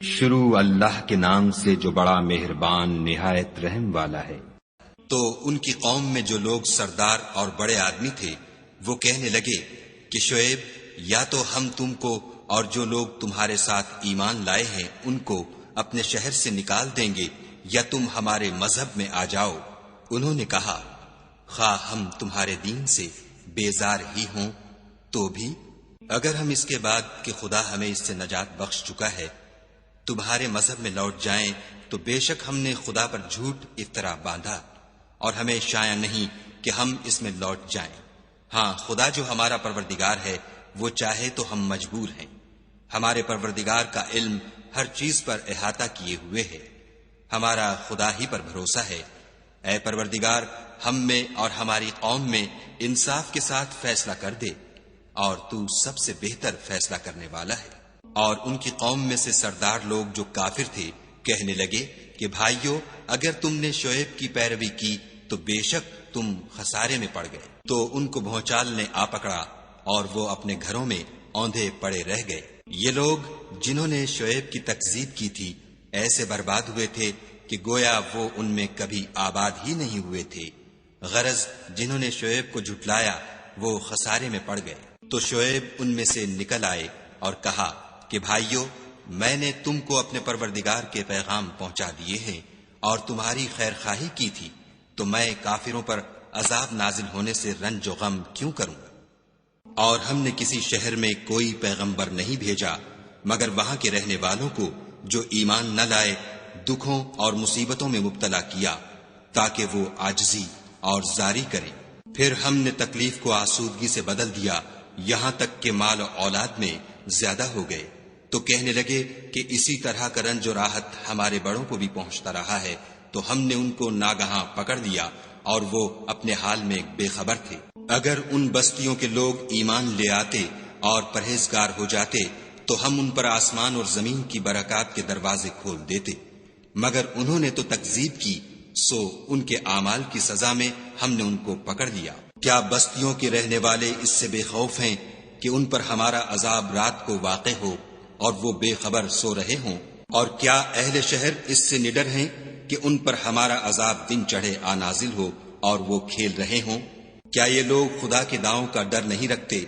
شروع اللہ کے نام سے جو بڑا مہربان نہایت رحم والا ہے۔ تو ان کی قوم میں جو لوگ سردار اور بڑے آدمی تھے وہ کہنے لگے کہ شعیب، یا تو ہم تم کو اور جو لوگ تمہارے ساتھ ایمان لائے ہیں ان کو اپنے شہر سے نکال دیں گے یا تم ہمارے مذہب میں آ جاؤ۔ انہوں نے کہا، خواہ ہم تمہارے دین سے بیزار ہی ہوں تو بھی اگر ہم اس کے بعد کہ خدا ہمیں اس سے نجات بخش چکا ہے تمہارے مذہب میں لوٹ جائیں تو بے شک ہم نے خدا پر جھوٹ افطرا باندھا اور ہمیں شایع نہیں کہ ہم اس میں لوٹ جائیں۔ ہاں، خدا جو ہمارا پروردگار ہے وہ چاہے تو ہم مجبور ہیں۔ ہمارے پروردگار کا علم ہر چیز پر احاطہ کیے ہوئے ہے۔ ہمارا خدا ہی پر بھروسہ ہے۔ اے پروردگار، ہم میں اور ہماری قوم میں انصاف کے ساتھ فیصلہ کر دے، اور تو سب سے بہتر فیصلہ کرنے والا ہے۔ اور ان کی قوم میں سے سردار لوگ جو کافر تھے کہنے لگے کہ بھائیو، اگر تم نے شعیب کی پیروی کی تو بے شک تم خسارے میں پڑ گئے۔ تو ان کو بھونچال نے آ پکڑا اور وہ اپنے گھروں میں اوندھے پڑے رہ گئے۔ یہ لوگ جنہوں نے شعیب کی تکذیب کی تھی ایسے برباد ہوئے تھے کہ گویا وہ ان میں کبھی آباد ہی نہیں ہوئے تھے۔ غرض جنہوں نے شعیب کو جھٹلایا وہ خسارے میں پڑ گئے۔ تو شعیب ان میں سے نکل آئے اور کہا کہ بھائیو، میں نے تم کو اپنے پروردگار کے پیغام پہنچا دیے ہیں اور تمہاری خیر خواہی کی تھی، تو میں کافروں پر عذاب نازل ہونے سے رنج و غم کیوں کروں؟ اور ہم نے کسی شہر میں کوئی پیغمبر نہیں بھیجا مگر وہاں کے رہنے والوں کو جو ایمان نہ لائے دکھوں اور مصیبتوں میں مبتلا کیا تاکہ وہ عاجزی اور زاری کریں۔ پھر ہم نے تکلیف کو آسودگی سے بدل دیا یہاں تک کہ مال و اولاد میں زیادہ ہو گئے۔ تو کہنے لگے کہ اسی طرح کا رنج و راحت ہمارے بڑوں کو بھی پہنچتا رہا ہے، تو ہم نے ان کو ناگہاں پکڑ لیا اور وہ اپنے حال میں بے خبر تھے۔ اگر ان بستیوں کے لوگ ایمان لے آتے اور پرہیزگار ہو جاتے تو ہم ان پر آسمان اور زمین کی برکات کے دروازے کھول دیتے، مگر انہوں نے تو تکذیب کی، سو ان کے اعمال کی سزا میں ہم نے ان کو پکڑ لیا۔ کیا بستیوں کے رہنے والے اس سے بے خوف ہیں کہ ان پر ہمارا عذاب رات کو واقع ہو اور وہ بے خبر سو رہے ہوں؟ اور کیا اہل شہر اس سے نڈر ہیں کہ ان پر ہمارا عذاب دن چڑھے آ نازل ہو اور وہ کھیل رہے ہوں؟ کیا یہ لوگ خدا کے داؤں کا ڈر نہیں رکھتے؟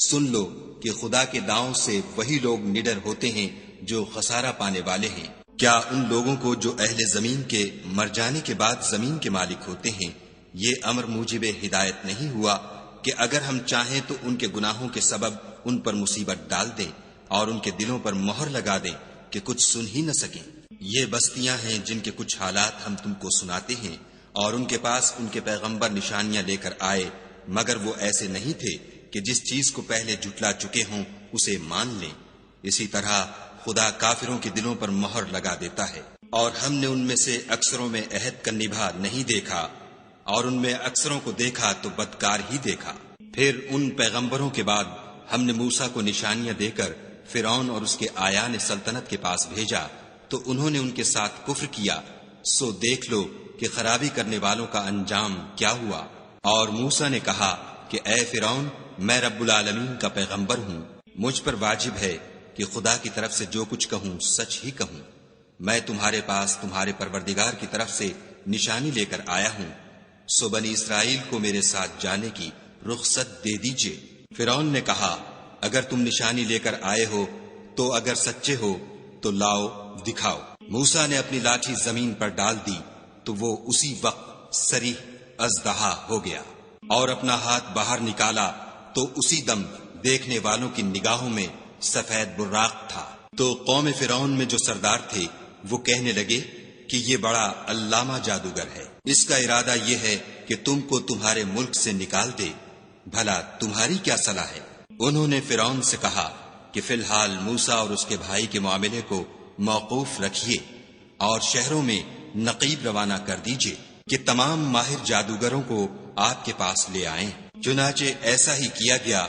سن لو کہ خدا کے داؤں سے وہی لوگ نڈر ہوتے ہیں جو خسارہ پانے والے ہیں۔ کیا ان لوگوں کو جو اہل زمین کے مر جانے کے بعد زمین کے مالک ہوتے ہیں یہ امر موجب ہدایت نہیں ہوا کہ اگر ہم چاہیں تو ان کے گناہوں کے سبب ان پر مصیبت ڈال دیں اور ان کے دلوں پر مہر لگا دیں کہ کچھ سن ہی نہ سکیں؟ یہ بستیاں ہیں جن کے کچھ حالات ہم تم کو سناتے ہیں، اور ان کے پاس ان کے پیغمبر نشانیاں لے کر آئے مگر وہ ایسے نہیں تھے کہ جس چیز کو پہلے جھٹلا چکے ہوں اسے مان لیں۔ اسی طرح خدا کافروں کے دلوں پر مہر لگا دیتا ہے۔ اور ہم نے ان میں سے اکثروں میں عہد کا نبھا نہیں دیکھا اور ان میں اکثروں کو دیکھا تو بدکار ہی دیکھا۔ پھر ان پیغمبروں کے بعد ہم نے موسیٰ کو نشانیاں دے کر فرعون اور اس کے آیان سلطنت کے پاس بھیجا تو انہوں نے ان کے ساتھ کفر کیا، سو دیکھ لو کہ خرابی کرنے والوں کا انجام کیا ہوا۔ اور موسیٰ نے کہا کہ اے فرعون، میں رب العالمین کا پیغمبر ہوں، مجھ پر واجب ہے کہ خدا کی طرف سے جو کچھ کہوں سچ ہی کہوں۔ میں تمہارے پاس تمہارے پروردگار کی طرف سے نشانی لے کر آیا ہوں، سو بنی اسرائیل کو میرے ساتھ جانے کی رخصت دے دیجئے۔ فرعون نے کہا، اگر تم نشانی لے کر آئے ہو تو اگر سچے ہو تو لاؤ دکھاؤ۔ موسیٰ نے اپنی لاٹھی زمین پر ڈال دی تو وہ اسی وقت صریح اژدہا ہو گیا، اور اپنا ہاتھ باہر نکالا تو اسی دم دیکھنے والوں کی نگاہوں میں سفید براق تھا۔ تو قوم فرعون میں جو سردار تھے وہ کہنے لگے کہ یہ بڑا علامہ جادوگر ہے، اس کا ارادہ یہ ہے کہ تم کو تمہارے ملک سے نکال دے، بھلا تمہاری کیا صلاح ہے؟ انہوں نے فرعون سے کہا کہ فی الحال موسیٰ اور اس کے بھائی کے معاملے کو موقوف رکھیے اور شہروں میں نقیب روانہ کر دیجئے کہ تمام ماہر جادوگروں کو آپ کے پاس لے آئیں۔ چنانچہ ایسا ہی کیا گیا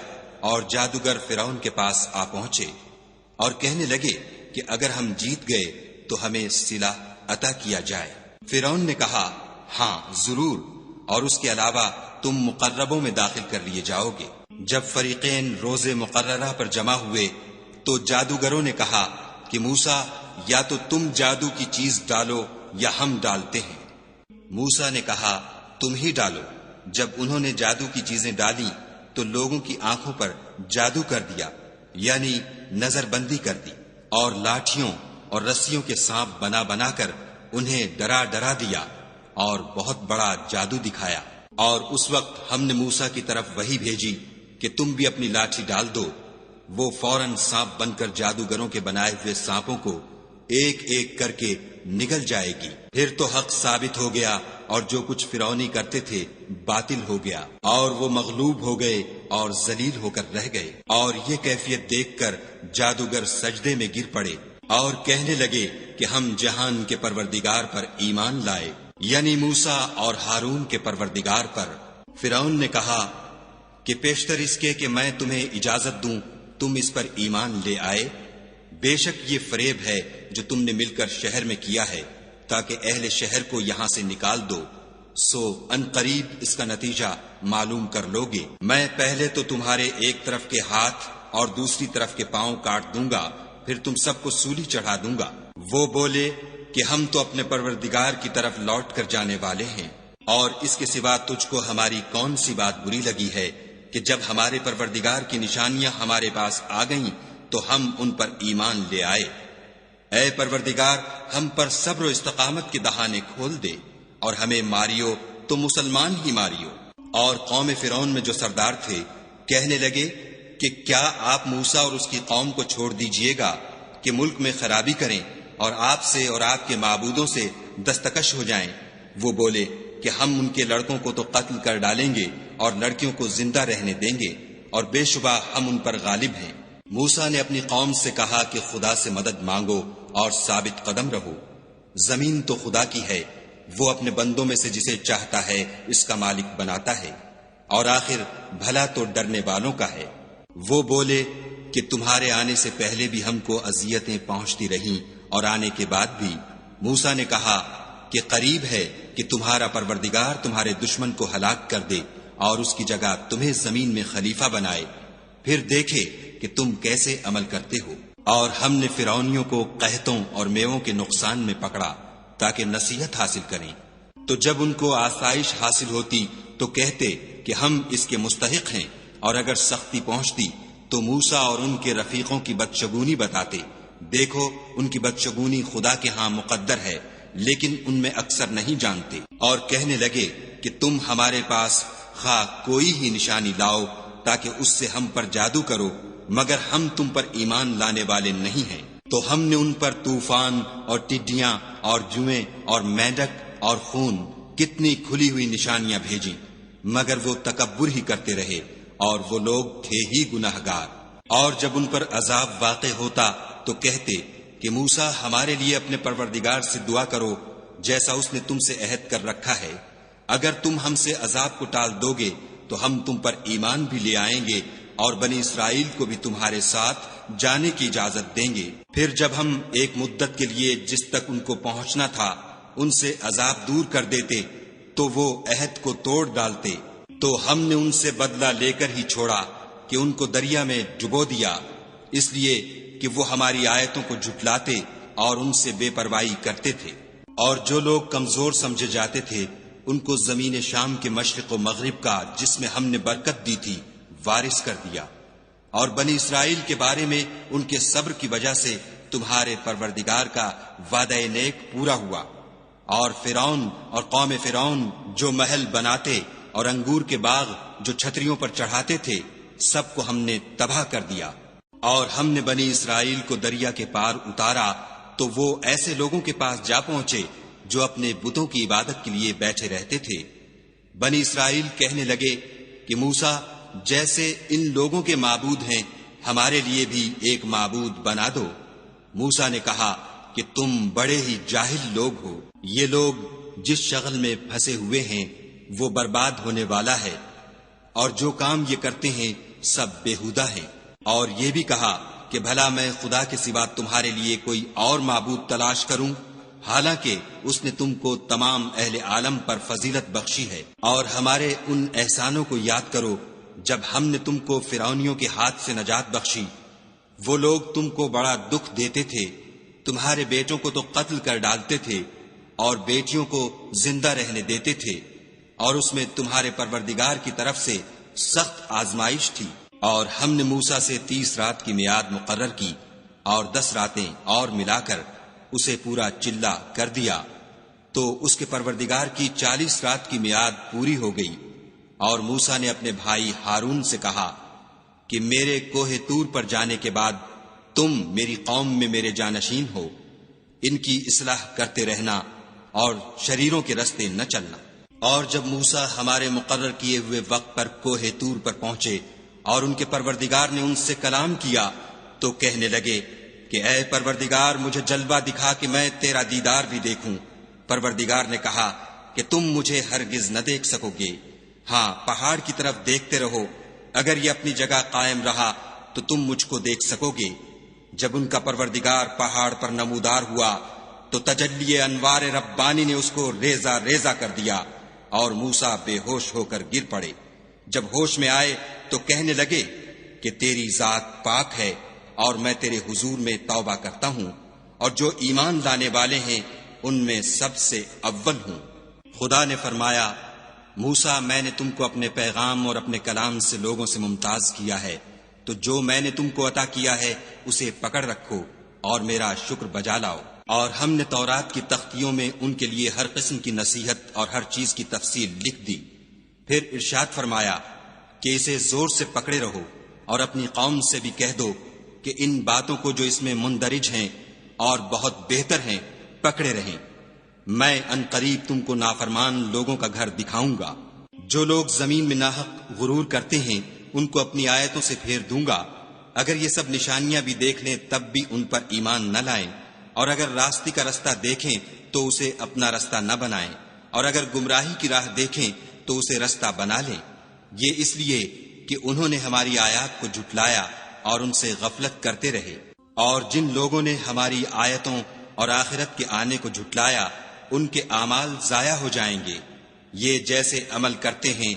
اور جادوگر فرعون کے پاس آ پہنچے اور کہنے لگے کہ اگر ہم جیت گئے تو ہمیں صلہ عطا کیا جائے۔ فرعون نے کہا، ہاں ضرور، اور اس کے علاوہ تم مقربوں میں داخل کر لیے جاؤ گے۔ جب فریقین روز مقررہ پر جمع ہوئے تو جادوگروں نے کہا کہ موسیٰ یا تو تم جادو کی چیز ڈالو یا ہم ڈالتے ہیں۔ موسیٰ نے کہا تم ہی ڈالو۔ جب انہوں نے جادو کی چیزیں ڈالی تو لوگوں کی آنکھوں پر جادو کر دیا، یعنی نظر بندی کر دی، اور لاٹھیوں اور رسیوں کے سانپ بنا بنا کر انہیں ڈرا ڈرا دیا اور بہت بڑا جادو دکھایا۔ اور اس وقت ہم نے موسیٰ کی طرف وحی بھیجی کہ تم بھی اپنی لاٹھی ڈال دو۔ وہ فوراً سانپ بن کر جادوگروں کے بنائے ہوئے سانپوں کو ایک ایک کر کے نگل جائے گی۔ پھر تو حق ثابت ہو گیا اور جو کچھ فرعونی کرتے تھے باطل ہو گیا، اور وہ مغلوب ہو گئے اور ذلیل ہو کر رہ گئے۔ اور یہ کیفیت دیکھ کر جادوگر سجدے میں گر پڑے اور کہنے لگے کہ ہم جہان کے پروردگار پر ایمان لائے، یعنی موسیٰ اور ہارون کے پروردگار پر۔ فرعون نے کہا کہ پیشتر اس کے کہ میں تمہیں اجازت دوں تم اس پر ایمان لے آئے، بے شک یہ فریب ہے جو تم نے مل کر شہر میں کیا ہے تاکہ اہل شہر کو یہاں سے نکال دو، سو ان قریب اس کا نتیجہ معلوم کر لوگے۔ میں پہلے تو تمہارے ایک طرف کے ہاتھ اور دوسری طرف کے پاؤں کاٹ دوں گا، پھر تم سب کو سولی چڑھا دوں گا۔ وہ بولے کہ ہم تو اپنے پروردگار کی طرف لوٹ کر جانے والے ہیں، اور اس کے سوا تجھ کو ہماری کون سی بات بری لگی ہے کہ جب ہمارے پروردگار کی نشانیاں ہمارے پاس آ گئیں تو ہم ان پر ایمان لے آئے۔ اے پروردگار، ہم پر صبر و استقامت کے دہانے کھول دے اور ہمیں ماریو تو مسلمان ہی ماریو۔ اور قوم فرعون میں جو سردار تھے کہنے لگے کہ کیا آپ موسیٰ اور اس کی قوم کو چھوڑ دیجئے گا کہ ملک میں خرابی کریں اور آپ سے اور آپ کے معبودوں سے دستکش ہو جائیں؟ وہ بولے کہ ہم ان کے لڑکوں کو تو قتل کر ڈالیں گے اور لڑکیوں کو زندہ رہنے دیں گے، اور بے شبہ ہم ان پر غالب ہیں۔ موسیٰ نے اپنی قوم سے کہا کہ خدا سے مدد مانگو اور ثابت قدم رہو۔ زمین تو خدا کی ہے، وہ اپنے بندوں میں سے جسے چاہتا ہے اس کا مالک بناتا ہے، اور آخر بھلا تو ڈرنے والوں کا ہے۔ وہ بولے کہ تمہارے آنے سے پہلے بھی ہم کو اذیتیں پہنچتی رہیں اور آنے کے بعد بھی۔ موسیٰ نے کہا کہ قریب ہے کہ تمہارا پروردگار تمہارے دشمن کو ہلاک کر دے اور اس کی جگہ تمہیں زمین میں خلیفہ بنائے، پھر دیکھے کہ تم کیسے عمل کرتے ہو۔ اور ہم نے فرعونیوں کو قحطوں اور میووں کے نقصان میں پکڑا تاکہ نصیحت حاصل کریں، تو جب ان کو آسائش حاصل ہوتی تو کہتے کہ ہم اس کے مستحق ہیں، اور اگر سختی پہنچتی تو موسیٰ اور ان کے رفیقوں کی بدشگونی بتاتے۔ دیکھو ان کی بدشگونی خدا کے ہاں مقدر ہے، لیکن ان میں اکثر نہیں جانتے۔ اور کہنے لگے کہ تم ہمارے پاس خواہ کوئی ہی نشانی لاؤ تاکہ اس سے ہم پر جادو کرو، مگر ہم تم پر ایمان لانے والے نہیں ہیں۔ تو ہم نے ان پر طوفان اور ٹڈیاں اور جوئیں اور مینڈک اور خون کتنی کھلی ہوئی نشانیاں بھیجیں، مگر وہ تکبر ہی کرتے رہے، اور وہ لوگ تھے ہی گناہگار۔ اور جب ان پر عذاب واقع ہوتا تو کہتے کہ موسیٰ ہمارے لیے اپنے پروردگار سے دعا کرو جیسا اس نے تم سے عہد کر رکھا ہے، اگر تم ہم سے عذاب کو ٹال دو گے تو ہم تم پر ایمان بھی لے آئیں گے اور بنی اسرائیل کو بھی تمہارے ساتھ جانے کی اجازت دیں گے۔ پھر جب ہم ایک مدت کے لیے جس تک ان کو پہنچنا تھا ان سے عذاب دور کر دیتے تو وہ عہد کو توڑ ڈالتے، تو ہم نے ان سے بدلہ لے کر ہی چھوڑا کہ ان کو دریا میں ڈبو دیا، اس لیے کہ وہ ہماری آیتوں کو جھٹلاتے اور ان سے بے پرواہی کرتے تھے۔ اور جو لوگ کمزور سمجھے جاتے تھے ان کو زمین شام کے مشرق و مغرب کا جس میں ہم نے برکت دی تھی وارث کر دیا۔ اور بنی اسرائیل کے بارے میں ان کے صبر کی وجہ سے تمہارے پروردگار کا وعدہ نیک پورا ہوا۔ اور فرعون اور قوم فرعون جو محل بناتے اور انگور کے باغ جو چھتریوں پر چڑھاتے تھے سب کو ہم نے تباہ کر دیا۔ اور ہم نے بنی اسرائیل کو دریا کے پار اتارا تو وہ ایسے لوگوں کے پاس جا پہنچے جو اپنے بتوں کی عبادت کے لیے بیٹھے رہتے تھے۔ بنی اسرائیل کہنے لگے کہ موسیٰ جیسے ان لوگوں کے معبود ہیں ہمارے لیے بھی ایک معبود بنا دو۔ موسیٰ نے کہا کہ تم بڑے ہی جاہل لوگ ہو، یہ لوگ جس شغل میں پھنسے ہوئے ہیں وہ برباد ہونے والا ہے، اور جو کام یہ کرتے ہیں سب بیہودہ ہیں۔ اور یہ بھی کہا کہ بھلا میں خدا کے سوا تمہارے لیے کوئی اور معبود تلاش کروں، حالانکہ اس نے تم کو تمام اہل عالم پر فضیلت بخشی ہے۔ اور ہمارے ان احسانوں کو یاد کرو جب ہم نے تم کو فرعونیوں کے ہاتھ سے نجات بخشی۔ وہ لوگ تم کو بڑا دکھ دیتے تھے، تمہارے بیٹوں کو تو قتل کر ڈالتے تھے اور بیٹیوں کو زندہ رہنے دیتے تھے، اور اس میں تمہارے پروردگار کی طرف سے سخت آزمائش تھی۔ اور ہم نے موسیٰ سے 30 رات کی میعاد مقرر کی اور 10 راتیں اور ملا کر اسے پورا چلہ کر دیا، تو اس کے پروردگار کی 40 رات کی میعاد پوری ہو گئی۔ اور موسیٰ نے اپنے بھائی ہارون سے کہا کہ میرے کوہ طور پر جانے کے بعد تم میری قوم میں میرے جانشین ہو، ان کی اصلاح کرتے رہنا اور شریروں کے رستے نہ چلنا۔ اور جب موسیٰ ہمارے مقرر کیے ہوئے وقت پر کوہ طور پر پہنچے اور ان کے پروردگار نے ان سے کلام کیا تو کہنے لگے کہ اے پروردگار مجھے جلوہ دکھا کہ میں تیرا دیدار بھی دیکھوں۔ پروردگار نے کہا کہ تم مجھے ہرگز نہ دیکھ سکو گے، ہاں پہاڑ کی طرف دیکھتے رہو، اگر یہ اپنی جگہ قائم رہا تو تم مجھ کو دیکھ سکو گے۔ جب ان کا پروردگار پہاڑ پر نمودار ہوا تو تجلی انوار ربانی نے اس کو ریزہ ریزہ کر دیا اور موسیٰ بے ہوش ہو کر گر پڑے۔ جب ہوش میں آئے تو کہنے لگے کہ تیری ذات پاک ہے اور میں تیرے حضور میں توبہ کرتا ہوں، اور جو ایمان لانے والے ہیں ان میں سب سے اول ہوں۔ خدا نے فرمایا موسیٰ میں نے تم کو اپنے پیغام اور اپنے کلام سے لوگوں سے ممتاز کیا ہے، تو جو میں نے تم کو عطا کیا ہے اسے پکڑ رکھو اور میرا شکر بجا لاؤ۔ اور ہم نے تورات کی تختیوں میں ان کے لیے ہر قسم کی نصیحت اور ہر چیز کی تفصیل لکھ دی۔ پھر ارشاد فرمایا کہ اسے زور سے پکڑے رہو اور اپنی قوم سے بھی کہہ دو کہ ان باتوں کو جو اس میں مندرج ہیں اور بہت بہتر ہیں پکڑے رہیں۔ میں ان قریب تم کو نافرمان لوگوں کا گھر دکھاؤں گا۔ جو لوگ زمین میں ناحق غرور کرتے ہیں ان کو اپنی آیتوں سے پھیر دوں گا۔ اگر یہ سب نشانیاں بھی دیکھ لیں تب بھی ان پر ایمان نہ لائیں، اور اگر راستے کا رستہ دیکھیں تو اسے اپنا رستہ نہ بنائیں، اور اگر گمراہی کی راہ دیکھیں تو اسے رستہ بنا لیں۔ یہ اس لیے کہ انہوں نے ہماری آیات کو جھٹلایا اور ان سے غفلت کرتے رہے۔ اور جن لوگوں نے ہماری آیتوں اور آخرت کے آنے کو جھٹلایا ان کے اعمال ضائع ہو جائیں گے۔ یہ جیسے عمل کرتے ہیں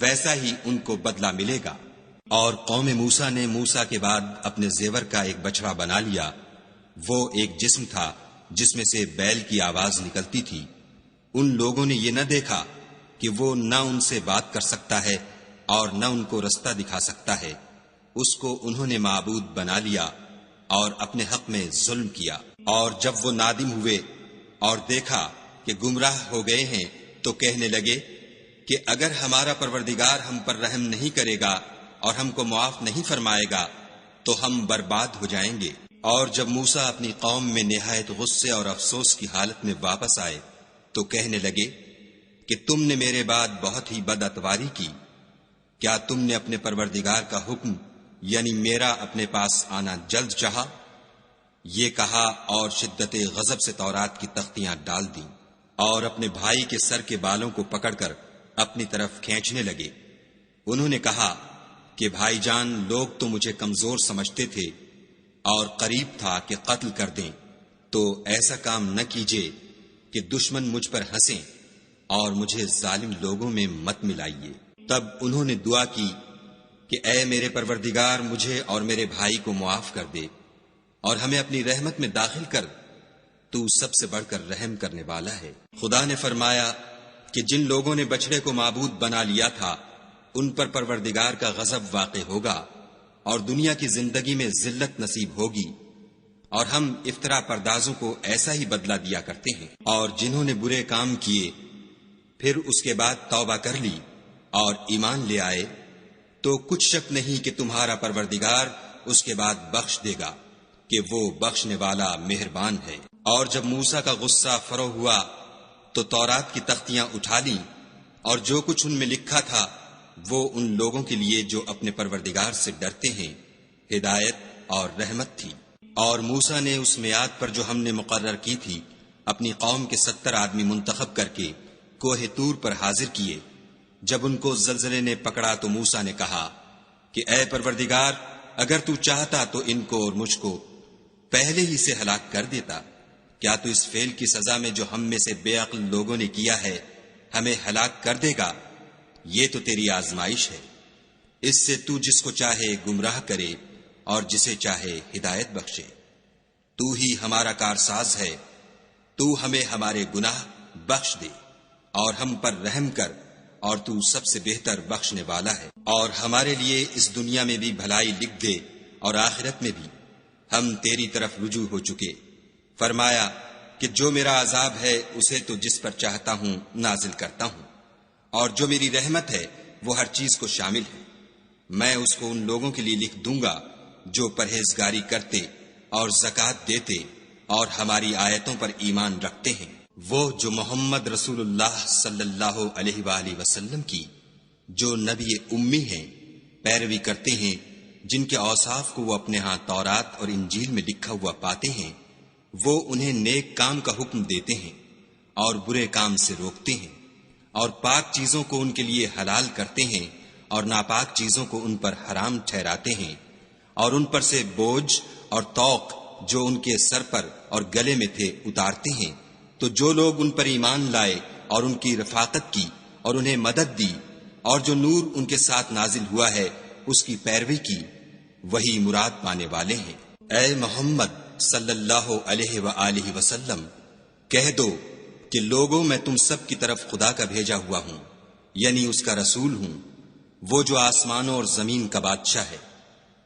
ویسا ہی ان کو بدلہ ملے گا۔ اور قوم موسیٰ نے موسیٰ کے بعد اپنے زیور کا ایک بچڑا بنا لیا۔ وہ ایک جسم تھا جس میں سے بیل کی آواز نکلتی تھی۔ ان لوگوں نے یہ نہ دیکھا کہ وہ نہ ان سے بات کر سکتا ہے اور نہ ان کو رستہ دکھا سکتا ہے۔ اس کو انہوں نے معبود بنا لیا اور اپنے حق میں ظلم کیا۔ اور جب وہ نادم ہوئے اور دیکھا کہ گمراہ ہو گئے ہیں تو کہنے لگے کہ اگر ہمارا پروردگار ہم پر رحم نہیں کرے گا اور ہم کو معاف نہیں فرمائے گا تو ہم برباد ہو جائیں گے۔ اور جب موسیٰ اپنی قوم میں نہایت غصے اور افسوس کی حالت میں واپس آئے تو کہنے لگے کہ تم نے میرے بعد بہت ہی بد اتواری کی۔ کیا تم نے اپنے پروردگار کا حکم یعنی میرا اپنے پاس آنا جلد چاہا؟ یہ کہا اور شدت غضب سے تورات کی تختیاں ڈال دیں اور اپنے بھائی کے سر کے بالوں کو پکڑ کر اپنی طرف کھینچنے لگے۔ انہوں نے کہا کہ بھائی جان لوگ تو مجھے کمزور سمجھتے تھے اور قریب تھا کہ قتل کر دیں، تو ایسا کام نہ کیجیے کہ دشمن مجھ پر ہنسیں اور مجھے ظالم لوگوں میں مت ملائیے۔ تب انہوں نے دعا کی کہ اے میرے پروردگار مجھے اور میرے بھائی کو معاف کر دے اور ہمیں اپنی رحمت میں داخل کر، تو سب سے بڑھ کر رحم کرنے والا ہے۔ خدا نے فرمایا کہ جن لوگوں نے بچڑے کو معبود بنا لیا تھا ان پر پروردگار کا غضب واقع ہوگا اور دنیا کی زندگی میں ذلت نصیب ہوگی، اور ہم افطرا پردازوں کو ایسا ہی بدلہ دیا کرتے ہیں۔ اور جنہوں نے برے کام کیے پھر اس کے بعد توبہ کر لی اور ایمان لے آئے تو کچھ شک نہیں کہ تمہارا پروردگار اس کے بعد بخش دے گا کہ وہ بخشنے والا مہربان ہے۔ اور جب موسیٰ کا غصہ فرو ہوا تو تورات کی تختیاں اٹھا لیں، اور جو کچھ ان میں لکھا تھا وہ ان لوگوں کے لیے جو اپنے پروردگار سے ڈرتے ہیں ہدایت اور رحمت تھی۔ اور موسیٰ نے اس میعاد پر جو ہم نے مقرر کی تھی اپنی قوم کے 70 آدمی منتخب کر کے کوہ طور پر حاضر کیے۔ جب ان کو زلزلے نے پکڑا تو موسیٰ نے کہا کہ اے پروردگار اگر تو چاہتا تو ان کو اور مجھ کو پہلے ہی سے ہلاک کر دیتا۔ کیا تو اس فعل کی سزا میں جو ہم میں سے بے عقل لوگوں نے کیا ہے ہمیں ہلاک کر دے گا؟ یہ تو تیری آزمائش ہے، اس سے تو جس کو چاہے گمراہ کرے اور جسے چاہے ہدایت بخشے۔ تو ہی ہمارا کارساز ہے، تو ہمیں ہمارے گناہ بخش دے اور ہم پر رحم کر، اور تو سب سے بہتر بخشنے والا ہے، اور ہمارے لیے اس دنیا میں بھی بھلائی لکھ دے اور آخرت میں بھی، ہم تیری طرف رجوع ہو چکے۔ فرمایا کہ جو میرا عذاب ہے اسے تو جس پر چاہتا ہوں نازل کرتا ہوں، اور جو میری رحمت ہے وہ ہر چیز کو شامل ہے۔ میں اس کو ان لوگوں کے لیے لکھ دوں گا جو پرہیزگاری کرتے اور زکوٰۃ دیتے اور ہماری آیتوں پر ایمان رکھتے ہیں، وہ جو محمد رسول اللہ صلی اللہ علیہ وآلہ وسلم کی، جو نبی امی ہیں، پیروی کرتے ہیں، جن کے اوصاف کو وہ اپنے ہاں تورات اور انجیل میں لکھا ہوا پاتے ہیں۔ وہ انہیں نیک کام کا حکم دیتے ہیں اور برے کام سے روکتے ہیں، اور پاک چیزوں کو ان کے لیے حلال کرتے ہیں اور ناپاک چیزوں کو ان پر حرام ٹھہراتے ہیں، اور ان پر سے بوجھ اور طوق جو ان کے سر پر اور گلے میں تھے اتارتے ہیں۔ تو جو لوگ ان پر ایمان لائے اور ان کی رفاقت کی اور انہیں مدد دی، اور جو نور ان کے ساتھ نازل ہوا ہے اس کی پیروی کی، وہی مراد پانے والے ہیں۔ اے محمد صلی اللہ علیہ وآلہ وسلم، کہہ دو کہ لوگوں میں تم سب کی طرف خدا کا بھیجا ہوا ہوں، یعنی اس کا رسول ہوں، وہ جو آسمانوں اور زمین کا بادشاہ ہے،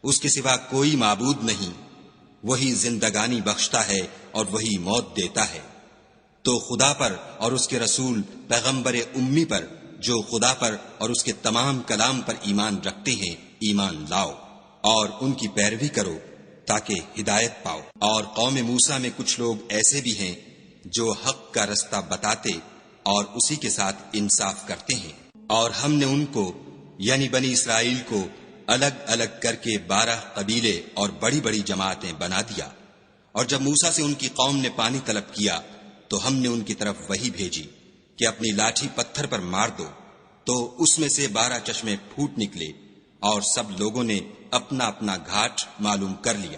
اس کے سوا کوئی معبود نہیں، وہی زندگانی بخشتا ہے اور وہی موت دیتا ہے۔ تو خدا پر اور اس کے رسول پیغمبر امی پر جو خدا پر اور اس کے تمام کلام پر ایمان رکھتے ہیں ایمان لاؤ، اور ان کی پیروی کرو تاکہ ہدایت پاؤ۔ اور قوم موسیٰ میں کچھ لوگ ایسے بھی ہیں جو حق کا رستہ بتاتے اور اسی کے ساتھ انصاف کرتے ہیں، اور ہم نے ان کو یعنی بنی اسرائیل کو الگ الگ کر کے 12 قبیلے اور بڑی بڑی جماعتیں بنا دیا۔ اور جب موسیٰ سے ان کی قوم نے پانی طلب کیا تو ہم نے ان کی طرف وحی بھیجی کہ اپنی لاٹھی پتھر پر مار دو، تو اس میں سے 12 چشمے پھوٹ نکلے، اور سب لوگوں نے اپنا اپنا گھاٹ معلوم کر لیا۔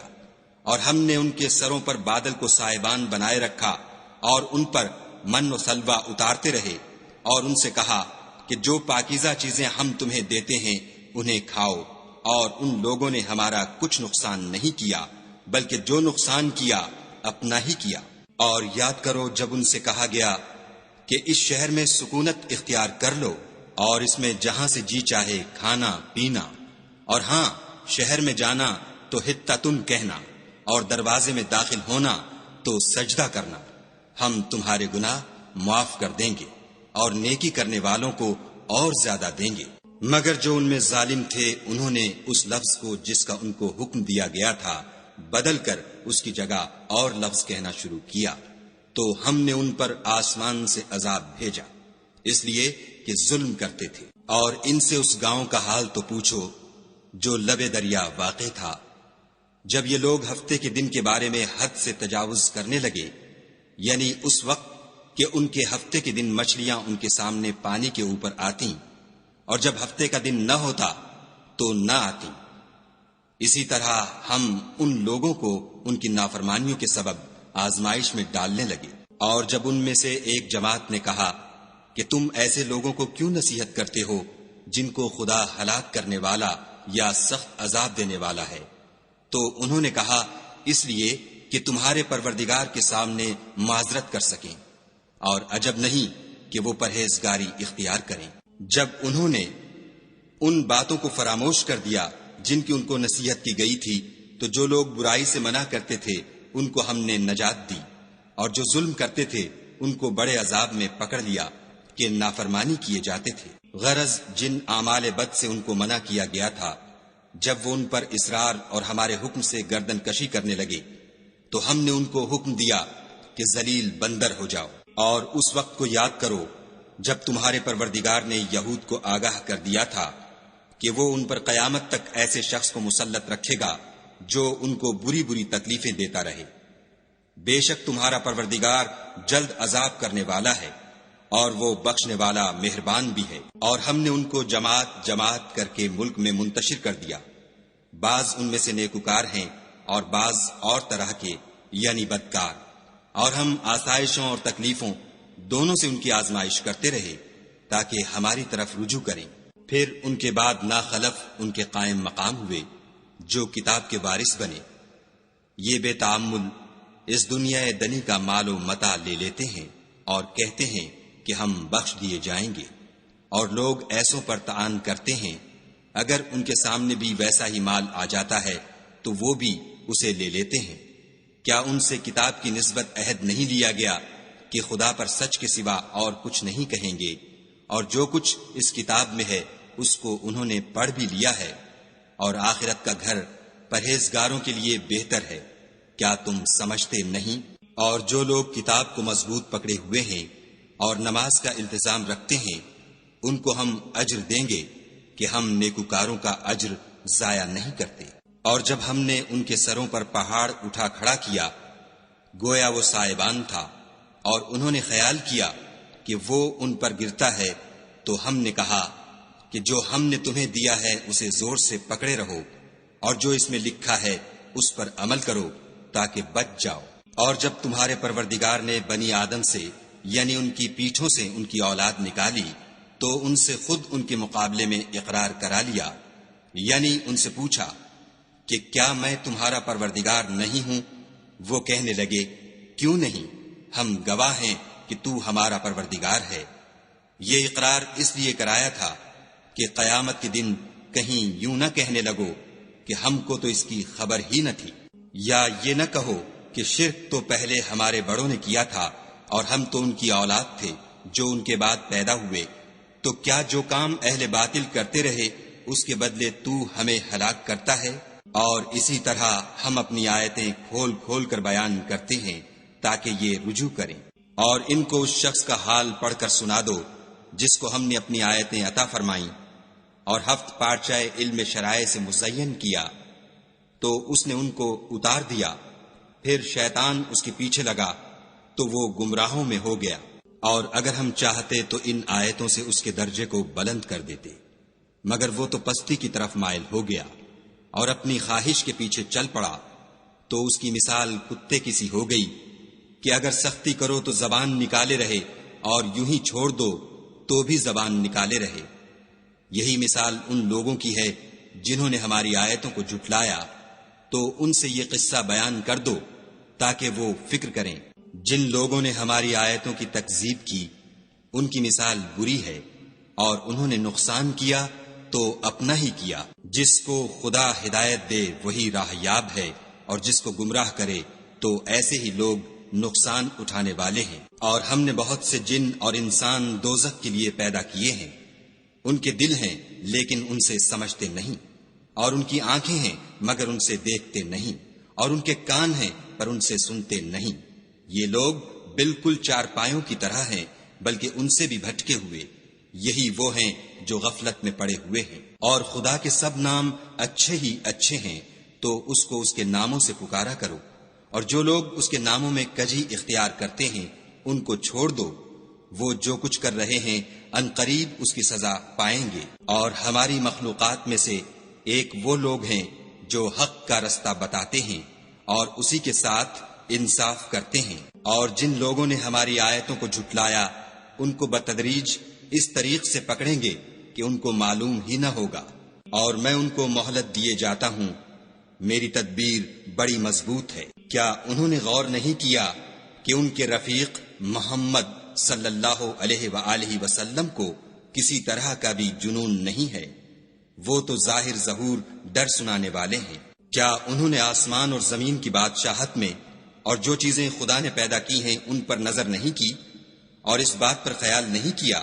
اور ہم نے ان کے سروں پر بادل کو سائبان بنائے رکھا اور ان پر من و سلوہ اتارتے رہے، اور ان سے کہا کہ جو پاکیزہ چیزیں ہم تمہیں دیتے ہیں انہیں کھاؤ، اور ان لوگوں نے ہمارا کچھ نقصان نہیں کیا بلکہ جو نقصان کیا اپنا ہی کیا۔ اور یاد کرو جب ان سے کہا گیا کہ اس شہر میں سکونت اختیار کر لو اور اس میں جہاں سے جی چاہے کھانا پینا، اور ہاں شہر میں جانا تو حطتن کہنا، اور دروازے میں داخل ہونا تو سجدہ کرنا، ہم تمہارے گناہ معاف کر دیں گے اور نیکی کرنے والوں کو اور زیادہ دیں گے۔ مگر جو ان میں ظالم تھے انہوں نے اس لفظ کو جس کا ان کو حکم دیا گیا تھا بدل کر اس کی جگہ اور لفظ کہنا شروع کیا، تو ہم نے ان پر آسمان سے عذاب بھیجا، اس لیے کہ ظلم کرتے تھے۔ اور ان سے اس گاؤں کا حال تو پوچھو جو لبے دریا واقع تھا، جب یہ لوگ ہفتے کے دن کے بارے میں حد سے تجاوز کرنے لگے، یعنی اس وقت کہ ان کے ہفتے کے دن مچھلیاں ان کے سامنے پانی کے اوپر آتیں، اور جب ہفتے کا دن نہ ہوتا تو نہ آتی۔ اسی طرح ہم ان لوگوں کو ان کی نافرمانیوں کے سبب آزمائش میں ڈالنے لگے۔ اور جب ان میں سے ایک جماعت نے کہا کہ تم ایسے لوگوں کو کیوں نصیحت کرتے ہو جن کو خدا ہلاک کرنے والا یا سخت عذاب دینے والا ہے، تو انہوں نے کہا اس لیے کہ تمہارے پروردگار کے سامنے معذرت کر سکیں، اور عجب نہیں کہ وہ پرہیزگاری اختیار کریں۔ جب انہوں نے ان باتوں کو فراموش کر دیا جن کی ان کو نصیحت کی گئی تھی، تو جو لوگ برائی سے منع کرتے تھے ان کو ہم نے نجات دی، اور جو ظلم کرتے تھے ان کو بڑے عذاب میں پکڑ لیا کہ نافرمانی کیے جاتے تھے۔ غرض جن اعمال بد سے ان کو منع کیا گیا تھا، جب وہ ان پر اصرار اور ہمارے حکم سے گردن کشی کرنے لگے تو ہم نے ان کو حکم دیا کہ ذلیل بندر ہو جاؤ۔ اور اس وقت کو یاد کرو جب تمہارے پروردگار نے یہود کو آگاہ کر دیا تھا کہ وہ ان پر قیامت تک ایسے شخص کو مسلط رکھے گا جو ان کو بری بری تکلیفیں دیتا رہے۔ بے شک تمہارا پروردگار جلد عذاب کرنے والا ہے اور وہ بخشنے والا مہربان بھی ہے۔ اور ہم نے ان کو جماعت جماعت کر کے ملک میں منتشر کر دیا، بعض ان میں سے نیکوکار ہیں اور بعض اور طرح کے یعنی بدکار، اور ہم آسائشوں اور تکلیفوں دونوں سے ان کی آزمائش کرتے رہے تاکہ ہماری طرف رجوع کریں۔ پھر ان کے بعد ناخلف ان کے قائم مقام ہوئے جو کتاب کے وارث بنے، یہ بے تعمل اس دنیا دنی کا مال و متاع لے لیتے ہیں اور کہتے ہیں کہ ہم بخش دیے جائیں گے، اور لوگ ایسوں پر تعان کرتے ہیں اگر ان کے سامنے بھی ویسا ہی مال آ جاتا ہے تو وہ بھی اسے لے لیتے ہیں۔ کیا ان سے کتاب کی نسبت عہد نہیں لیا گیا کہ خدا پر سچ کے سوا اور کچھ نہیں کہیں گے، اور جو کچھ اس کتاب میں ہے اس کو انہوں نے پڑھ بھی لیا ہے، اور آخرت کا گھر پرہیزگاروں کے لیے بہتر ہے، کیا تم سمجھتے نہیں؟ اور جو لوگ کتاب کو مضبوط پکڑے ہوئے ہیں اور نماز کا التزام رکھتے ہیں ان کو ہم اجر دیں گے کہ ہم نیکوکاروں کا اجر ضائع نہیں کرتے۔ اور جب ہم نے ان کے سروں پر پہاڑ اٹھا کھڑا کیا گویا وہ سائبان تھا، اور انہوں نے خیال کیا کہ وہ ان پر گرتا ہے، تو ہم نے کہا کہ جو ہم نے تمہیں دیا ہے اسے زور سے پکڑے رہو، اور جو اس میں لکھا ہے اس پر عمل کرو تاکہ بچ جاؤ۔ اور جب تمہارے پروردگار نے بنی آدم سے یعنی ان کی پیٹھوں سے ان کی اولاد نکالی تو ان سے خود ان کے مقابلے میں اقرار کرا لیا، یعنی ان سے پوچھا کہ کیا میں تمہارا پروردگار نہیں ہوں؟ وہ کہنے لگے کیوں نہیں، ہم گواہ ہیں کہ تو ہمارا پروردگار ہے۔ یہ اقرار اس لیے کرایا تھا کہ قیامت کے دن کہیں یوں نہ کہنے لگو کہ ہم کو تو اس کی خبر ہی نہ تھی، یا یہ نہ کہو کہ شرک تو پہلے ہمارے بڑوں نے کیا تھا اور ہم تو ان کی اولاد تھے جو ان کے بعد پیدا ہوئے، تو کیا جو کام اہل باطل کرتے رہے اس کے بدلے تو ہمیں ہلاک کرتا ہے؟ اور اسی طرح ہم اپنی آیتیں کھول کھول کر بیان کرتے ہیں تاکہ یہ رجوع کریں۔ اور ان کو اس شخص کا حال پڑھ کر سنا دو جس کو ہم نے اپنی آیتیں عطا فرمائیں اور ہفت پارچہ علم شرائع سے مزین کیا، تو اس نے ان کو اتار دیا، پھر شیطان اس کے پیچھے لگا تو وہ گمراہوں میں ہو گیا۔ اور اگر ہم چاہتے تو ان آیتوں سے اس کے درجے کو بلند کر دیتے، مگر وہ تو پستی کی طرف مائل ہو گیا اور اپنی خواہش کے پیچھے چل پڑا، تو اس کی مثال کتے کی سی ہو گئی کہ اگر سختی کرو تو زبان نکالے رہے اور یوں ہی چھوڑ دو تو بھی زبان نکالے رہے۔ یہی مثال ان لوگوں کی ہے جنہوں نے ہماری آیتوں کو جھٹلایا، تو ان سے یہ قصہ بیان کر دو تاکہ وہ فکر کریں۔ جن لوگوں نے ہماری آیتوں کی تکذیب کی ان کی مثال بری ہے، اور انہوں نے نقصان کیا تو اپنا ہی کیا۔ جس کو خدا ہدایت دے وہی راہ یاب ہے، اور جس کو گمراہ کرے تو ایسے ہی لوگ نقصان اٹھانے والے ہیں۔ اور ہم نے بہت سے جن اور انسان دوزخ کے لیے پیدا کیے ہیں، ان کے دل ہیں لیکن ان سے سمجھتے نہیں، اور ان کی آنکھیں ہیں مگر ان سے دیکھتے نہیں، اور ان کے کان ہیں پر ان سے سنتے نہیں۔ یہ لوگ بالکل چار پایوں کی طرح ہیں بلکہ ان سے بھی بھٹکے ہوئے، یہی وہ ہیں جو غفلت میں پڑے ہوئے ہیں۔ اور خدا کے سب نام اچھے ہی اچھے ہیں، تو اس کو اس کے ناموں سے پکارا کرو، اور جو لوگ اس کے ناموں میں کجی اختیار کرتے ہیں ان کو چھوڑ دو، وہ جو کچھ کر رہے ہیں ان قریب اس کی سزا پائیں گے۔ اور ہماری مخلوقات میں سے ایک وہ لوگ ہیں جو حق کا رستہ بتاتے ہیں اور اسی کے ساتھ انصاف کرتے ہیں۔ اور جن لوگوں نے ہماری آیتوں کو جھٹلایا ان کو بتدریج اس طریق سے پکڑیں گے کہ ان کو معلوم ہی نہ ہوگا، اور میں ان کو مہلت دیے جاتا ہوں، میری تدبیر بڑی مضبوط ہے۔ کیا انہوں نے غور نہیں کیا کہ ان کے رفیق محمد صلی اللہ علیہ وآلہ وسلم کو کسی طرح کا بھی جنون نہیں ہے؟ وہ تو ظاہر ظہور ڈر سنانے والے ہیں۔ کیا انہوں نے آسمان اور زمین کی بادشاہت میں اور جو چیزیں خدا نے پیدا کی ہیں ان پر نظر نہیں کی، اور اس بات پر خیال نہیں کیا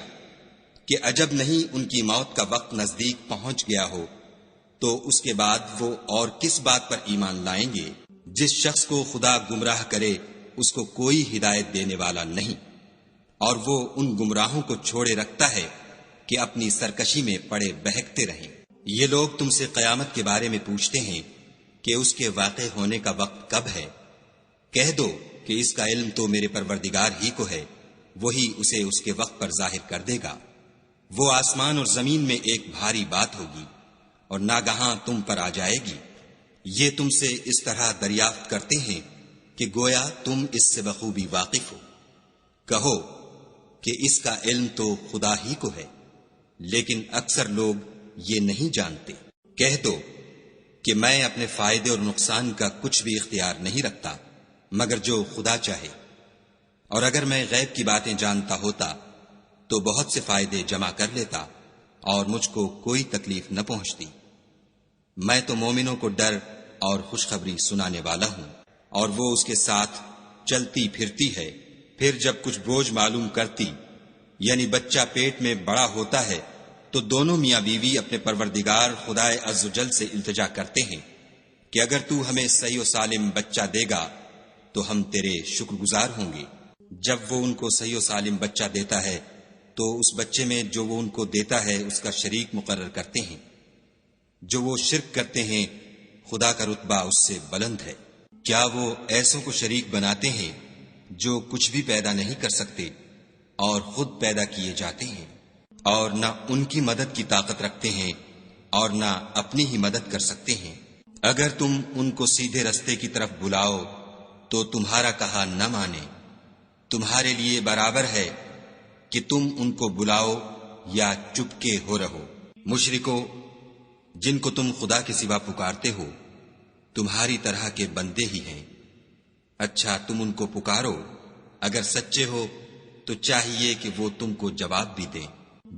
کہ عجب نہیں ان کی موت کا وقت نزدیک پہنچ گیا ہو، تو اس کے بعد وہ اور کس بات پر ایمان لائیں گے؟ جس شخص کو خدا گمراہ کرے اس کو کوئی ہدایت دینے والا نہیں، اور وہ ان گمراہوں کو چھوڑے رکھتا ہے کہ اپنی سرکشی میں پڑے بہکتے رہیں۔ یہ لوگ تم سے قیامت کے بارے میں پوچھتے ہیں کہ اس کے واقع ہونے کا وقت کب ہے؟ کہہ دو کہ اس کا علم تو میرے پروردگار ہی کو ہے، وہی اسے اس کے وقت پر ظاہر کر دے گا۔ وہ آسمان اور زمین میں ایک بھاری بات ہوگی اور ناگہاں تم پر آ جائے گی۔ یہ تم سے اس طرح دریافت کرتے ہیں کہ گویا تم اس سے بخوبی واقف ہو۔ کہو کہ اس کا علم تو خدا ہی کو ہے، لیکن اکثر لوگ یہ نہیں جانتے۔ کہہ دو کہ میں اپنے فائدے اور نقصان کا کچھ بھی اختیار نہیں رکھتا، مگر جو خدا چاہے، اور اگر میں غیب کی باتیں جانتا ہوتا تو بہت سے فائدے جمع کر لیتا اور مجھ کو کوئی تکلیف نہ پہنچتی۔ میں تو مومنوں کو ڈر اور خوشخبری سنانے والا ہوں، اور وہ اس کے ساتھ چلتی پھرتی ہے۔ پھر جب کچھ بوجھ معلوم کرتی، یعنی بچہ پیٹ میں بڑا ہوتا ہے، تو دونوں میاں بیوی اپنے پروردگار خدائے عز و جل سے التجا کرتے ہیں کہ اگر تو ہمیں صحیح و سالم بچہ دے گا تو ہم تیرے شکر گزار ہوں گے۔ جب وہ ان کو صحیح و سالم بچہ دیتا ہے تو اس بچے میں جو وہ ان کو دیتا ہے اس کا شریک مقرر کرتے ہیں۔ جو وہ شرک کرتے ہیں خدا کا رتبہ اس سے بلند ہے۔ کیا وہ ایسوں کو شریک بناتے ہیں جو کچھ بھی پیدا نہیں کر سکتے اور خود پیدا کیے جاتے ہیں، اور نہ ان کی مدد کی طاقت رکھتے ہیں اور نہ اپنی ہی مدد کر سکتے ہیں۔ اگر تم ان کو سیدھے رستے کی طرف بلاؤ تو تمہارا کہا نہ مانے۔ تمہارے لیے برابر ہے کہ تم ان کو بلاؤ یا چپکے ہو رہو۔ مشرکو، جن کو تم خدا کے سوا پکارتے ہو تمہاری طرح کے بندے ہی ہیں۔ اچھا تم ان کو پکارو، اگر سچے ہو تو چاہیے کہ وہ تم کو جواب بھی دیں۔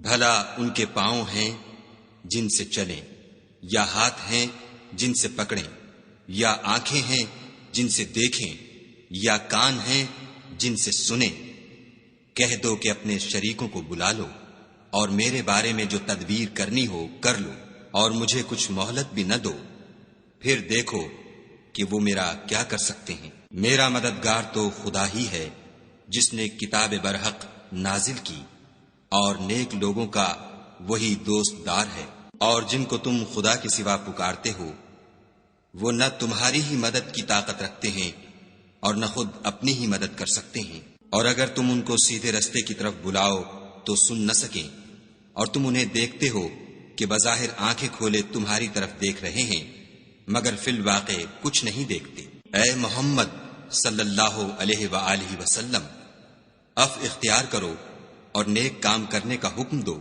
بھلا ان کے پاؤں ہیں جن سے چلیں، یا ہاتھ ہیں جن سے پکڑیں، یا آنکھیں ہیں جن سے دیکھیں، یا کان ہیں جن سے سنیں۔ کہہ دو کہ اپنے شریکوں کو بلا لو اور میرے بارے میں جو تدبیر کرنی ہو کر لو، اور مجھے کچھ مہلت بھی نہ دو، پھر دیکھو کہ وہ میرا کیا کر سکتے ہیں۔ میرا مددگار تو خدا ہی ہے جس نے کتاب برحق نازل کی، اور نیک لوگوں کا وہی دوست دار ہے۔ اور جن کو تم خدا کے سوا پکارتے ہو وہ نہ تمہاری ہی مدد کی طاقت رکھتے ہیں اور نہ خود اپنی ہی مدد کر سکتے ہیں۔ اور اگر تم ان کو سیدھے رستے کی طرف بلاؤ تو سن نہ سکیں، اور تم انہیں دیکھتے ہو کہ بظاہر آنکھیں کھولے تمہاری طرف دیکھ رہے ہیں مگر فی الواقع کچھ نہیں دیکھتے۔ اے محمد صلی اللہ علیہ وآلہ وسلم، عفو اختیار کرو اور نیک کام کرنے کا حکم دو،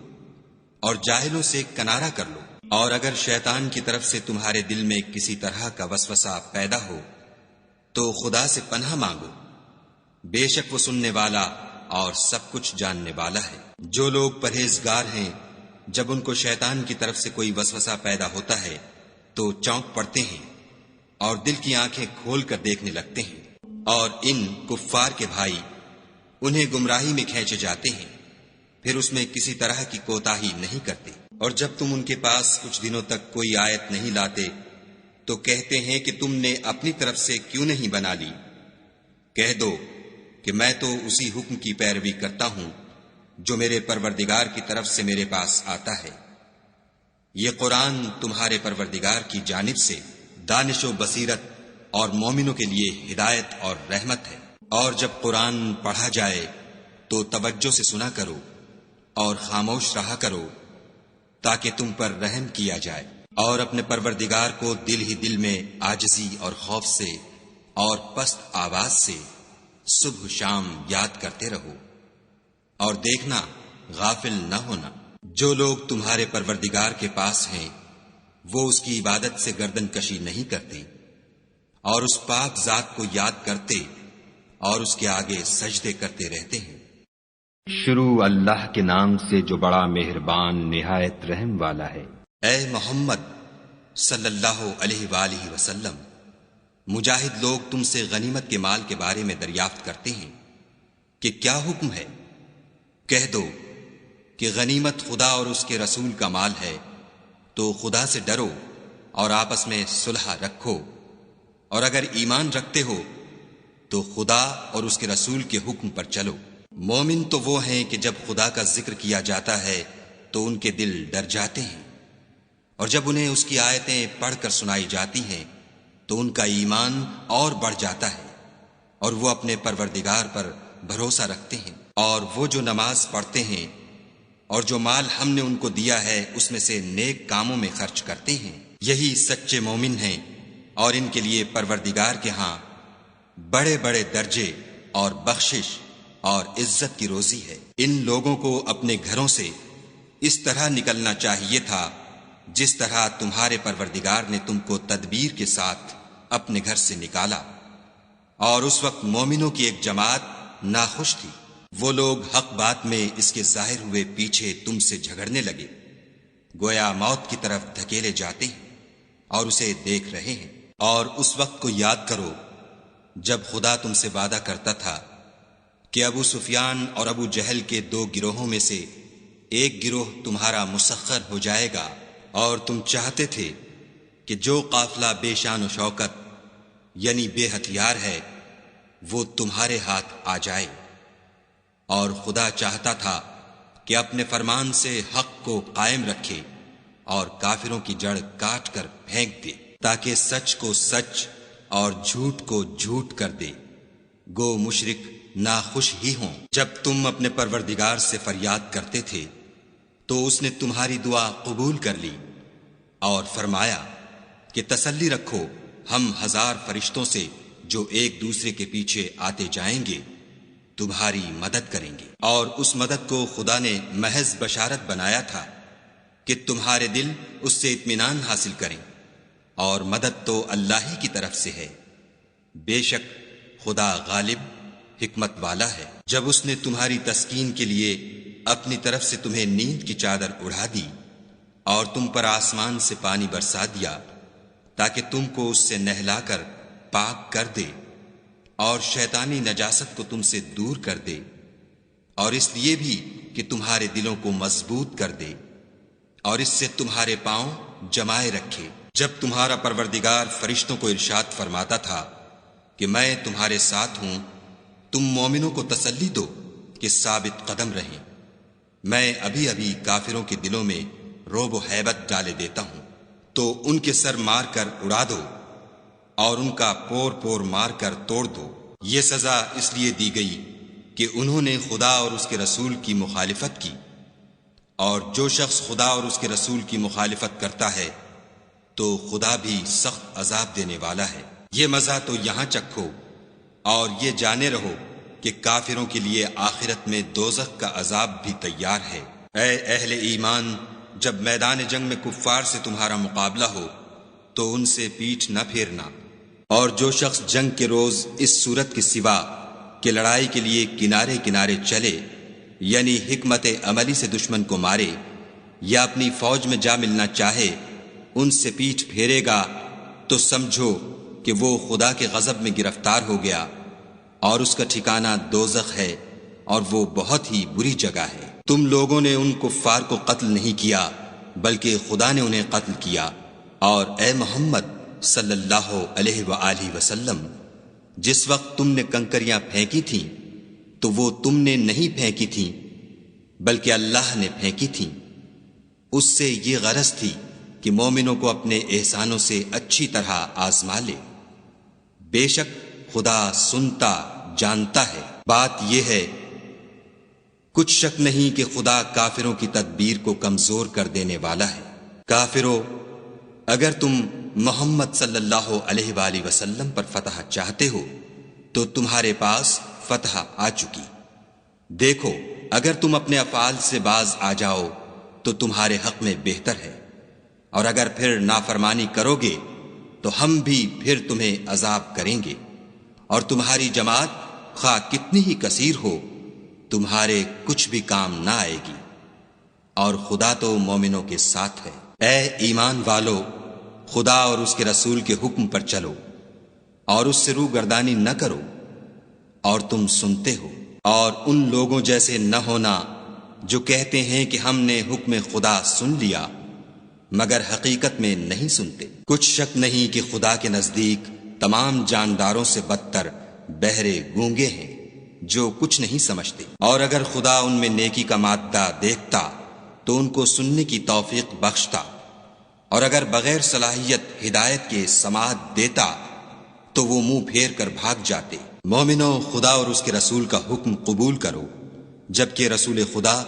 اور جاہلوں سے کنارہ کر لو۔ اور اگر شیطان کی طرف سے تمہارے دل میں کسی طرح کا وسوسہ پیدا ہو تو خدا سے پناہ مانگو، بے شک وہ سننے والا اور سب کچھ جاننے والا ہے۔ جو لوگ پرہیزگار ہیں جب ان کو شیطان کی طرف سے کوئی وسوسہ پیدا ہوتا ہے تو چونک پڑتے ہیں اور دل کی آنکھیں کھول کر دیکھنے لگتے ہیں، اور ان کفار کے بھائی انہیں گمراہی میں کھینچے جاتے ہیں، پھر اس میں کسی طرح کی کوتاہی نہیں کرتے۔ اور جب تم ان کے پاس کچھ دنوں تک کوئی آیت نہیں لاتے تو کہتے ہیں کہ تم نے اپنی طرف سے کیوں نہیں بنا لی۔ کہہ دو کہ میں تو اسی حکم کی پیروی کرتا ہوں جو میرے پروردگار کی طرف سے میرے پاس آتا ہے۔ یہ قرآن تمہارے پروردگار کی جانب سے دانش و بصیرت اور مومنوں کے لیے ہدایت اور رحمت ہے۔ اور جب قرآن پڑھا جائے تو توجہ سے سنا کرو اور خاموش رہا کرو تاکہ تم پر رحم کیا جائے، اور اپنے پروردگار کو دل ہی دل میں عاجزی اور خوف سے اور پست آواز سے صبح شام یاد کرتے رہو، اور دیکھنا غافل نہ ہونا۔ جو لوگ تمہارے پروردگار کے پاس ہیں وہ اس کی عبادت سے گردن کشی نہیں کرتے اور اس پاک ذات کو یاد کرتے اور اس کے آگے سجدے کرتے رہتے ہیں۔ شروع اللہ کے نام سے جو بڑا مہربان نہایت رحم والا ہے۔ اے محمد صلی اللہ علیہ وآلہ وسلم، مجاہد لوگ تم سے غنیمت کے مال کے بارے میں دریافت کرتے ہیں کہ کیا حکم ہے۔ کہہ دو کہ غنیمت خدا اور اس کے رسول کا مال ہے، تو خدا سے ڈرو اور آپس میں صلح رکھو، اور اگر ایمان رکھتے ہو تو خدا اور اس کے رسول کے حکم پر چلو۔ مومن تو وہ ہیں کہ جب خدا کا ذکر کیا جاتا ہے تو ان کے دل ڈر جاتے ہیں، اور جب انہیں اس کی آیتیں پڑھ کر سنائی جاتی ہیں تو ان کا ایمان اور بڑھ جاتا ہے، اور وہ اپنے پروردگار پر بھروسہ رکھتے ہیں۔ اور وہ جو نماز پڑھتے ہیں اور جو مال ہم نے ان کو دیا ہے اس میں سے نیک کاموں میں خرچ کرتے ہیں، یہی سچے مومن ہیں، اور ان کے لیے پروردگار کے ہاں بڑے بڑے درجے اور بخشش اور عزت کی روزی ہے۔ ان لوگوں کو اپنے گھروں سے اس طرح نکلنا چاہیے تھا جس طرح تمہارے پروردگار نے تم کو تدبیر کے ساتھ اپنے گھر سے نکالا، اور اس وقت مومنوں کی ایک جماعت ناخوش تھی، وہ لوگ حق بات میں اس کے ظاہر ہوئے پیچھے تم سے جھگڑنے لگے، گویا موت کی طرف دھکیلے جاتے ہیں اور اسے دیکھ رہے ہیں۔ اور اس وقت کو یاد کرو جب خدا تم سے وعدہ کرتا تھا کہ ابو سفیان اور ابو جہل کے 2 گروہوں میں سے ایک گروہ تمہارا مسخر ہو جائے گا، اور تم چاہتے تھے کہ جو قافلہ بے شان و شوکت یعنی بے ہتھیار ہے وہ تمہارے ہاتھ آ جائے، اور خدا چاہتا تھا کہ اپنے فرمان سے حق کو قائم رکھے اور کافروں کی جڑ کاٹ کر پھینک دے، تاکہ سچ کو سچ اور جھوٹ کو جھوٹ کر دے، گو مشرک ناخوش ہی ہوں۔ جب تم اپنے پروردگار سے فریاد کرتے تھے تو اس نے تمہاری دعا قبول کر لی اور فرمایا کہ تسلی رکھو، ہم 1000 فرشتوں سے جو ایک دوسرے کے پیچھے آتے جائیں گے تمہاری مدد کریں گے۔ اور اس مدد کو خدا نے محض بشارت بنایا تھا کہ تمہارے دل اس سے اطمینان حاصل کریں، اور مدد تو اللہ ہی کی طرف سے ہے، بے شک خدا غالب حکمت والا ہے۔ جب اس نے تمہاری تسکین کے لیے اپنی طرف سے تمہیں نیند کی چادر اڑا دی اور تم پر آسمان سے پانی برسا دیا تاکہ تم کو اس سے نہلا کر پاک کر دے اور شیطانی نجاست کو تم سے دور کر دے، اور اس لیے بھی کہ تمہارے دلوں کو مضبوط کر دے اور اس سے تمہارے پاؤں جمائے رکھے۔ جب تمہارا پروردگار فرشتوں کو ارشاد فرماتا تھا کہ میں تمہارے ساتھ ہوں، تم مومنوں کو تسلی دو کہ ثابت قدم رہیں، میں ابھی ابھی کافروں کے دلوں میں رعب و ہیبت ڈالے دیتا ہوں، تو ان کے سر مار کر اڑا دو اور ان کا پور پور مار کر توڑ دو۔ یہ سزا اس لیے دی گئی کہ انہوں نے خدا اور اس کے رسول کی مخالفت کی، اور جو شخص خدا اور اس کے رسول کی مخالفت کرتا ہے تو خدا بھی سخت عذاب دینے والا ہے۔ یہ مزہ تو یہاں چکھو اور یہ جانے رہو کہ کافروں کے لیے آخرت میں دوزخ کا عذاب بھی تیار ہے۔ اے اہل ایمان، جب میدان جنگ میں کفار سے تمہارا مقابلہ ہو تو ان سے پیٹھ نہ پھیرنا، اور جو شخص جنگ کے روز اس صورت کے سوا کہ لڑائی کے لیے کنارے کنارے چلے، یعنی حکمت عملی سے دشمن کو مارے یا اپنی فوج میں جا ملنا چاہے، ان سے پیٹھ پھیرے گا تو سمجھو کہ وہ خدا کے غضب میں گرفتار ہو گیا، اور اس کا ٹھکانہ دوزخ ہے، اور وہ بہت ہی بری جگہ ہے۔ تم لوگوں نے ان کفار کو قتل نہیں کیا بلکہ خدا نے انہیں قتل کیا، اور اے محمد صلی اللہ علیہ وآلہ وسلم، جس وقت تم نے کنکریاں پھینکی تھیں تو وہ تم نے نہیں پھینکی تھیں بلکہ اللہ نے پھینکی تھیں، اس سے یہ غرض تھی کہ مومنوں کو اپنے احسانوں سے اچھی طرح آزما لے، بے شک خدا سنتا جانتا ہے۔ بات یہ ہے کچھ شک نہیں کہ خدا کافروں کی تدبیر کو کمزور کر دینے والا ہے۔ کافروں، اگر تم محمد صلی اللہ علیہ وآلہ وسلم پر فتح چاہتے ہو تو تمہارے پاس فتح آ چکی، دیکھو اگر تم اپنے افعال سے باز آ جاؤ تو تمہارے حق میں بہتر ہے، اور اگر پھر نافرمانی کرو گے تو ہم بھی پھر تمہیں عذاب کریں گے، اور تمہاری جماعت خواہ کتنی ہی کثیر ہو تمہارے کچھ بھی کام نہ آئے گی، اور خدا تو مومنوں کے ساتھ ہے۔ اے ایمان والو، خدا اور اس کے رسول کے حکم پر چلو اور اس سے روگردانی نہ کرو، اور تم سنتے ہو، اور ان لوگوں جیسے نہ ہونا جو کہتے ہیں کہ ہم نے حکم خدا سن لیا مگر حقیقت میں نہیں سنتے۔ کچھ شک نہیں کہ خدا کے نزدیک تمام جانداروں سے بدتر بہرے گونگے ہیں جو کچھ نہیں سمجھتے، اور اگر خدا ان میں نیکی کا مادہ دیکھتا تو ان کو سننے کی توفیق بخشتا، اور اگر بغیر صلاحیت ہدایت کے سماعت دیتا تو وہ منہ پھیر کر بھاگ جاتے۔ مومنو، خدا اور اس کے رسول کا حکم قبول کرو، جبکہ رسول خدا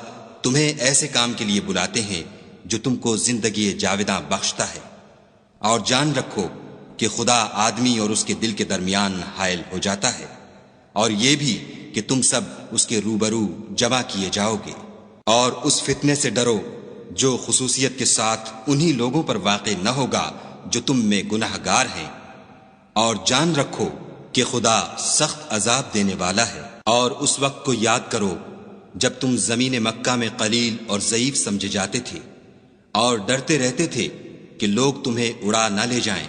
تمہیں ایسے کام کے لیے بلاتے ہیں جو تم کو زندگی جاوداں بخشتا ہے، اور جان رکھو کہ خدا آدمی اور اس کے دل کے درمیان حائل ہو جاتا ہے، اور یہ بھی کہ تم سب اس کے روبرو جمع کیے جاؤ گے۔ اور اس فتنے سے ڈرو جو خصوصیت کے ساتھ انہی لوگوں پر واقع نہ ہوگا جو تم میں گناہ گار ہیں، اور جان رکھو کہ خدا سخت عذاب دینے والا ہے۔ اور اس وقت کو یاد کرو جب تم زمین مکہ میں قلیل اور ضعیف سمجھے جاتے تھے اور ڈرتے رہتے تھے کہ لوگ تمہیں اڑا نہ لے جائیں،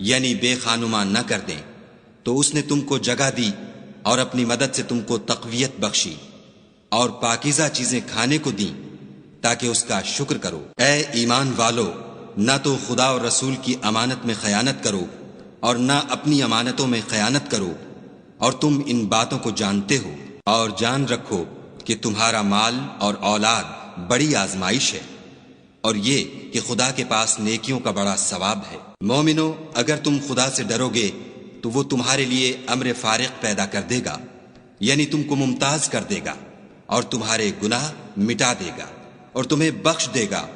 یعنی بے خانمان نہ کر دیں، تو اس نے تم کو جگہ دی اور اپنی مدد سے تم کو تقویت بخشی اور پاکیزہ چیزیں کھانے کو دیں تاکہ اس کا شکر کرو۔ اے ایمان والو، نہ تو خدا اور رسول کی امانت میں خیانت کرو اور نہ اپنی امانتوں میں خیانت کرو، اور تم ان باتوں کو جانتے ہو، اور جان رکھو کہ تمہارا مال اور اولاد بڑی آزمائش ہے، اور یہ کہ خدا کے پاس نیکیوں کا بڑا ثواب ہے۔ مومنو، اگر تم خدا سے ڈرو گے تو وہ تمہارے لیے امر فارق پیدا کر دے گا، یعنی تم کو ممتاز کر دے گا اور تمہارے گناہ مٹا دے گا اور تمہیں بخش دے گا،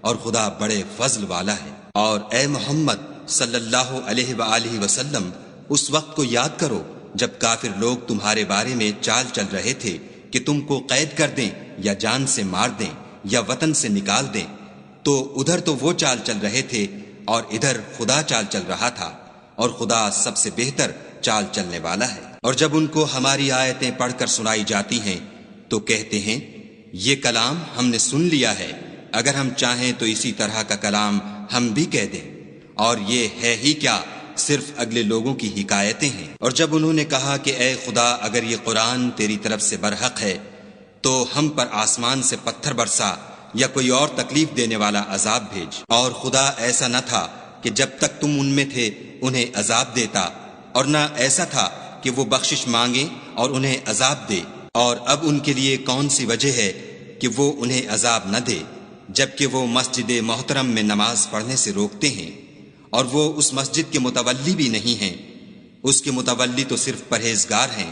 اور خدا بڑے فضل والا ہے۔ اور اے محمد صلی اللہ علیہ وآلہ وسلم، اس وقت کو یاد کرو جب کافر لوگ تمہارے بارے میں چال چل رہے تھے کہ تم کو قید کر دیں یا جان سے مار دیں یا وطن سے نکال دیں، تو ادھر تو وہ چال چل رہے تھے اور ادھر خدا چال چل رہا تھا، اور خدا سب سے بہتر چال چلنے والا ہے۔ اور جب ان کو ہماری آیتیں پڑھ کر سنائی جاتی ہیں تو کہتے ہیں یہ کلام ہم نے سن لیا ہے، اگر ہم چاہیں تو اسی طرح کا کلام ہم بھی کہہ دیں، اور یہ ہے ہی کیا، صرف اگلے لوگوں کی حکایتیں ہیں۔ اور جب انہوں نے کہا کہ اے خدا، اگر یہ قرآن تیری طرف سے برحق ہے تو ہم پر آسمان سے پتھر برسا یا کوئی اور تکلیف دینے والا عذاب بھیج۔ اور خدا ایسا نہ تھا کہ جب تک تم ان میں تھے انہیں عذاب دیتا، اور نہ ایسا تھا کہ وہ بخشش مانگے اور انہیں عذاب دے۔ اور اب ان کے لیے کون سی وجہ ہے کہ وہ انہیں عذاب نہ دے، جبکہ وہ مسجد محترم میں نماز پڑھنے سے روکتے ہیں، اور وہ اس مسجد کے متولی بھی نہیں ہیں، اس کے متولی تو صرف پرہیزگار ہیں،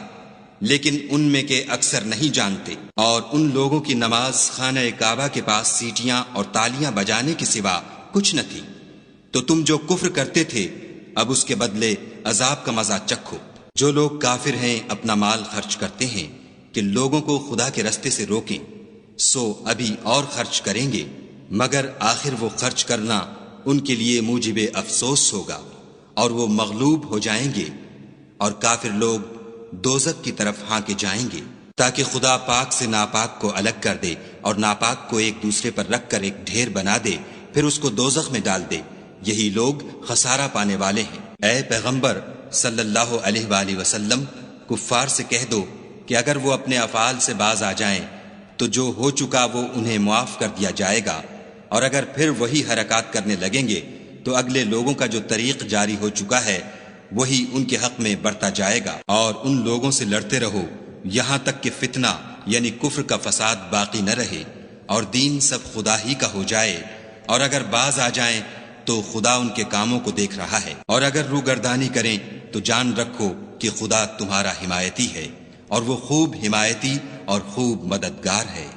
لیکن ان میں کے اکثر نہیں جانتے۔ اور ان لوگوں کی نماز خانہ کعبہ کے پاس سیٹیاں اور تالیاں بجانے کے سوا کچھ نہ تھی، تو تم جو کفر کرتے تھے اب اس کے بدلے عذاب کا مزہ چکھو۔ جو لوگ کافر ہیں اپنا مال خرچ کرتے ہیں کہ لوگوں کو خدا کے رستے سے روکیں، سو ابھی اور خرچ کریں گے، مگر آخر وہ خرچ کرنا ان کے لیے موجب افسوس ہوگا، اور وہ مغلوب ہو جائیں گے، اور کافر لوگ دوزخ کی طرف ہانکے جائیں گے، تاکہ خدا پاک سے ناپاک کو الگ کر دے اور ناپاک کو ایک دوسرے پر رکھ کر ایک ڈھیر بنا دے، پھر اس کو دوزخ میں ڈال دے۔ یہی لوگ خسارہ پانے والے ہیں۔ اے پیغمبر صلی اللہ علیہ وآلہ وسلم، کفار سے کہہ دو کہ اگر وہ اپنے افعال سے باز آ جائیں تو جو ہو چکا وہ انہیں معاف کر دیا جائے گا، اور اگر پھر وہی حرکات کرنے لگیں گے تو اگلے لوگوں کا جو طریق جاری ہو چکا ہے وہی ان کے حق میں بڑھتا جائے گا۔ اور ان لوگوں سے لڑتے رہو یہاں تک کہ فتنہ یعنی کفر کا فساد باقی نہ رہے اور دین سب خدا ہی کا ہو جائے، اور اگر باز آ جائیں تو خدا ان کے کاموں کو دیکھ رہا ہے، اور اگر روگردانی کریں تو جان رکھو کہ خدا تمہارا حمایتی ہے، اور وہ خوب حمایتی اور خوب مددگار ہے۔